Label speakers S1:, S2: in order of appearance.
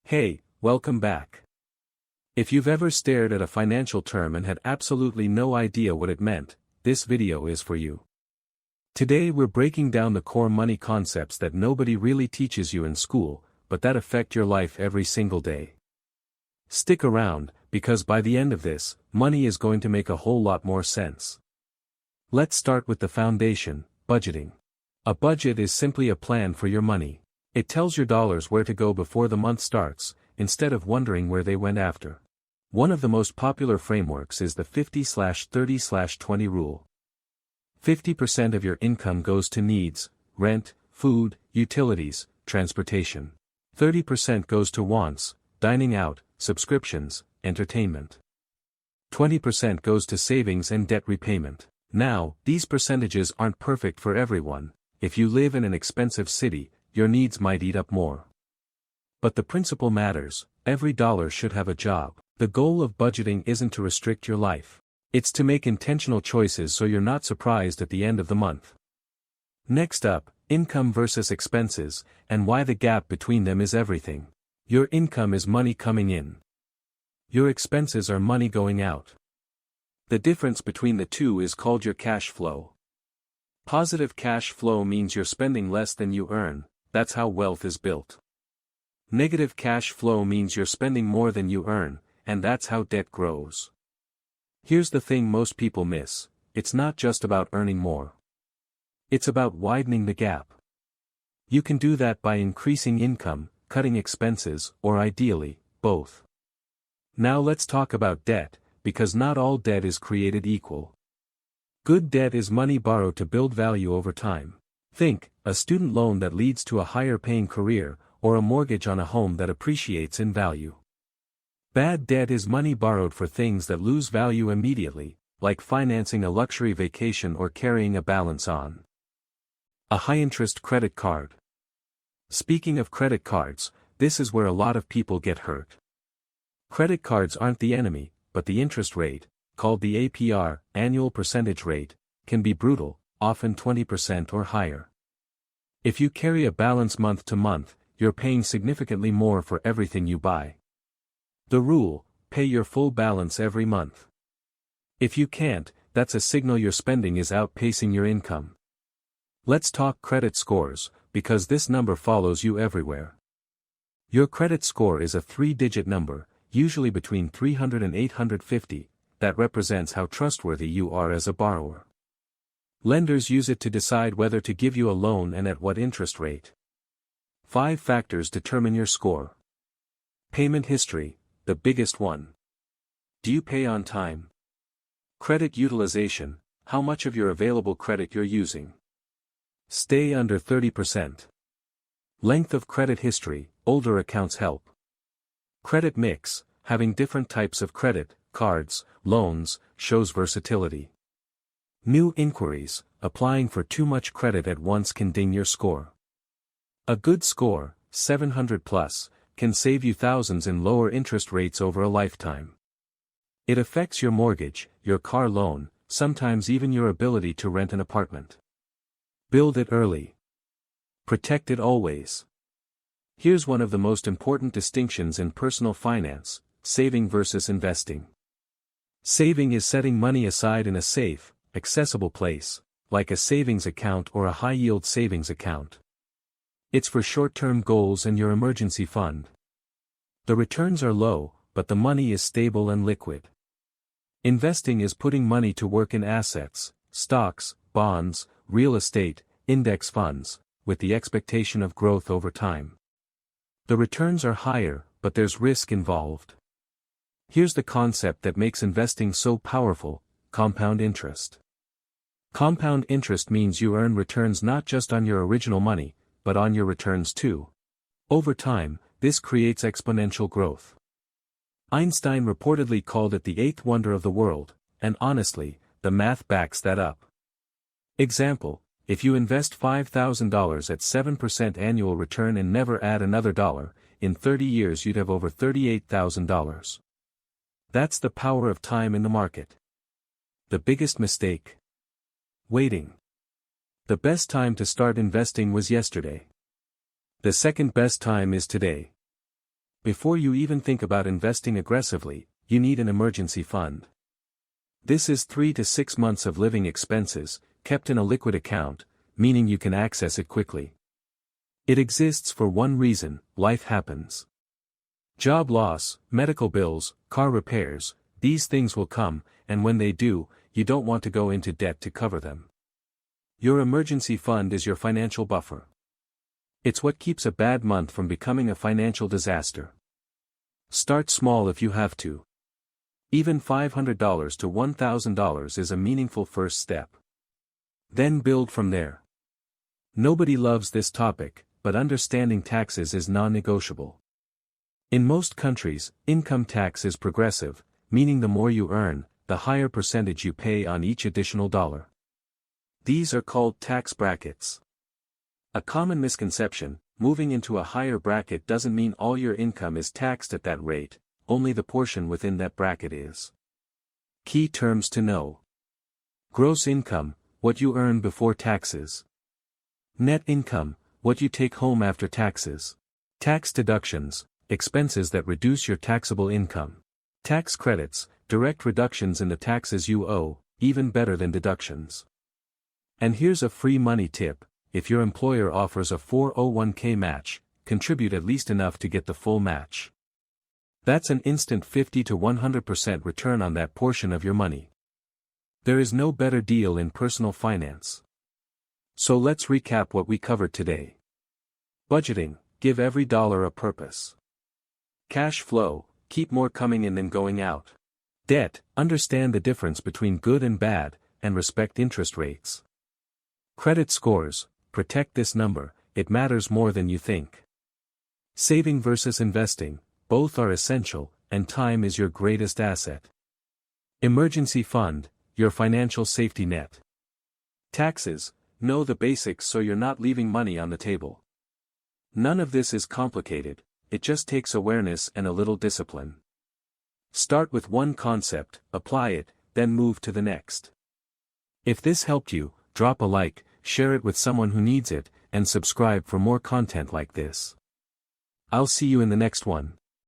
S1: Hey, welcome back. If you've ever stared at a financial term and had absolutely no idea what it meant, this video is for you. Today we're breaking down the core money concepts that nobody really teaches you in school, but that affect your life every single day. Stick around, because by the end of this, money is going to make a whole lot more sense. Let's start with the foundation, budgeting. A budget is simply a plan for your money. It tells your dollars where to go before the month starts, instead of wondering where they went after. One of the most popular frameworks is the 50/30/20 rule. 50% of your income goes to needs, rent, food, utilities, transportation. 30% goes to wants, dining out, subscriptions, entertainment. 20% goes to savings and debt repayment. Now, these percentages aren't perfect for everyone. If you live in an expensive city, your needs might eat up more. But the principle matters. Every dollar should have a job. The goal of budgeting isn't to restrict your life. It's to make intentional choices so you're not surprised at the end of the month. Next up, income versus expenses, and why the gap between them is everything. Your income is money coming in. Your expenses are money going out. The difference between the two is called your cash flow. Positive cash flow means you're spending less than you earn. That's how wealth is built. Negative cash flow means you're spending more than you earn, and that's how debt grows. Here's the thing most people miss: it's not just about earning more. It's about widening the gap. You can do that by increasing income, cutting expenses, or ideally, both. Now let's talk about debt, because not all debt is created equal. Good debt is money borrowed to build value over time. Think, a student loan that leads to a higher paying career, or a mortgage on a home that appreciates in value. Bad debt is money borrowed for things that lose value immediately, like financing a luxury vacation or carrying a balance on a high-interest credit card. Speaking of credit cards, this is where a lot of people get hurt. Credit cards aren't the enemy, but the interest rate, called the APR, annual percentage rate, can be brutal, often 20% or higher. If you carry a balance month to month, you're paying significantly more for everything you buy. The rule: pay your full balance every month. If you can't, that's a signal your spending is outpacing your income. Let's talk credit scores, because this number follows you everywhere. Your credit score is a 3-digit number, usually between 300 and 850, that represents how trustworthy you are as a borrower. Lenders use it to decide whether to give you a loan and at what interest rate. 5 factors determine your score. Payment history, the biggest one. Do you pay on time? Credit utilization, how much of your available credit you're using. Stay under 30%. Length of credit history, older accounts help. Credit mix, having different types of credit, cards, loans, shows versatility. New inquiries, applying for too much credit at once can ding your score. A good score, 700 plus, can save you thousands in lower interest rates over a lifetime. It affects your mortgage, your car loan, sometimes even your ability to rent an apartment. Build it early. Protect it always. Here's one of the most important distinctions in personal finance: saving versus investing. Saving is setting money aside in a safe, accessible place, like a savings account or a high-yield savings account. It's for short-term goals and your emergency fund. The returns are low, but the money is stable and liquid. Investing is putting money to work in assets, stocks, bonds, real estate, index funds, with the expectation of growth over time. The returns are higher, but there's risk involved. Here's the concept that makes investing so powerful: compound interest. Compound interest means you earn returns not just on your original money, but on your returns too. Over time, this creates exponential growth. Einstein reportedly called it the eighth wonder of the world, and honestly, the math backs that up. Example: if you invest $5,000 at 7% annual return and never add another dollar, in 30 years you'd have over $38,000. That's the power of time in the market. The biggest mistake? Waiting. The best time to start investing was yesterday. The second best time is today. Before you even think about investing aggressively, you need an emergency fund. This is 3 to 6 months of living expenses, kept in a liquid account, meaning you can access it quickly. It exists for one reason: life happens. Job loss, medical bills, car repairs, these things will come, and when they do, you don't want to go into debt to cover them. Your emergency fund is your financial buffer. It's what keeps a bad month from becoming a financial disaster. Start small if you have to. Even $500 to $1,000 is a meaningful first step. Then build from there. Nobody loves this topic, but understanding taxes is non-negotiable. In most countries, income tax is progressive, meaning the more you earn, the higher percentage you pay on each additional dollar. These are called tax brackets. A common misconception: moving into a higher bracket doesn't mean all your income is taxed at that rate, only the portion within that bracket is. Key terms to know: gross income, what you earn before taxes. Net income, what you take home after taxes. Tax deductions, expenses that reduce your taxable income. Tax credits, direct reductions in the taxes you owe, even better than deductions. And here's a free money tip: if your employer offers a 401k match, contribute at least enough to get the full match. That's an instant 50 to 100% return on that portion of your money. There is no better deal in personal finance. So let's recap what we covered today. Budgeting, give every dollar a purpose. Cash flow, keep more coming in than going out. Debt, understand the difference between good and bad, and respect interest rates. Credit scores, protect this number, it matters more than you think. Saving versus investing, both are essential, and time is your greatest asset. Emergency fund, your financial safety net. Taxes, know the basics so you're not leaving money on the table. None of this is complicated, it just takes awareness and a little discipline. Start with one concept, apply it, then move to the next. If this helped you, drop a like, share it with someone who needs it, and subscribe for more content like this. I'll see you in the next one.